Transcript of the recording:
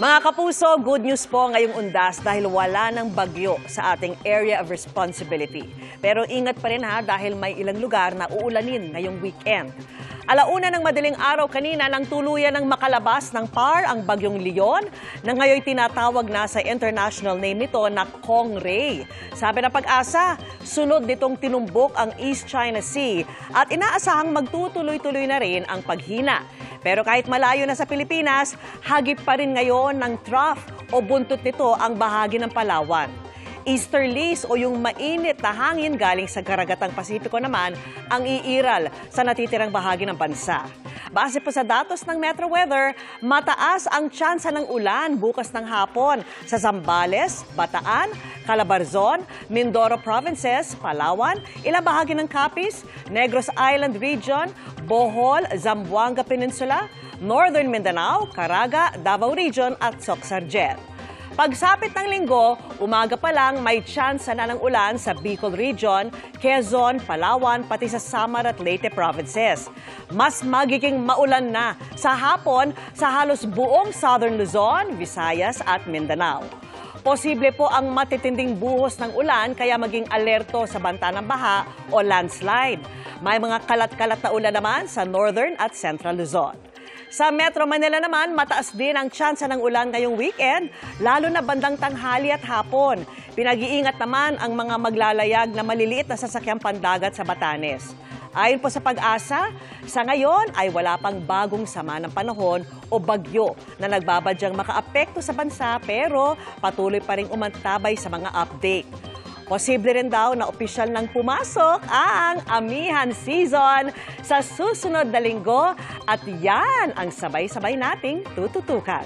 Mga kapuso, good news po ngayong undas dahil wala ng bagyo sa ating area of responsibility. Pero ingat pa rin dahil may ilang lugar na uulanin ngayong weekend. Alauna ng madaling araw kanina nang tuluyan ng makalabas ng PAR ang bagyong Leon na ngayon tinatawag na sa international name nito na Kong-Ray. Sabi ng Pag-asa, sunod nitong tinumbok ang East China Sea at inaasahang magtutuloy-tuloy na rin ang paghina. Pero kahit malayo na sa Pilipinas, hagip pa rin ngayon ng trough o buntot nito ang bahagi ng Palawan. Easterlies o yung mainit na hangin galing sa karagatang Pasipiko naman ang iiral sa natitirang bahagi ng bansa. Base po sa datos ng Metro Weather, mataas ang tsansa ng ulan bukas ng hapon sa Zambales, Bataan, Calabarzon, Mindoro Provinces, Palawan, ilang bahagi ng Capiz, Negros Island Region, Bohol, Zamboanga Peninsula, Northern Mindanao, Caraga, Davao Region at Soc-Sargent. Pagsapit ng linggo, umaga pa lang may tsansa na ng ulan sa Bicol Region, Quezon, Palawan, pati sa Samar at Leyte Provinces. Mas magiging maulan na sa hapon sa halos buong Southern Luzon, Visayas at Mindanao. Posible po ang matitinding buhos ng ulan kaya maging alerto sa banta ng baha o landslide. May mga kalat-kalat na ulan naman sa Northern at Central Luzon. Sa Metro Manila naman, mataas din ang tsansa ng ulan ngayong weekend, lalo na bandang tanghali at hapon. Pinag-iingat naman ang mga maglalayag na maliliit na sasakyang pandagat sa Batanes. Ayon po sa Pag-asa, sa ngayon ay wala pang bagong sama ng panahon o bagyo na nagbabadyang makaapekto sa bansa pero patuloy pa rin umantabay sa mga update. Posible rin daw na opisyal nang pumasok ang amihan season sa susunod na linggo at yan ang sabay-sabay nating tututukan.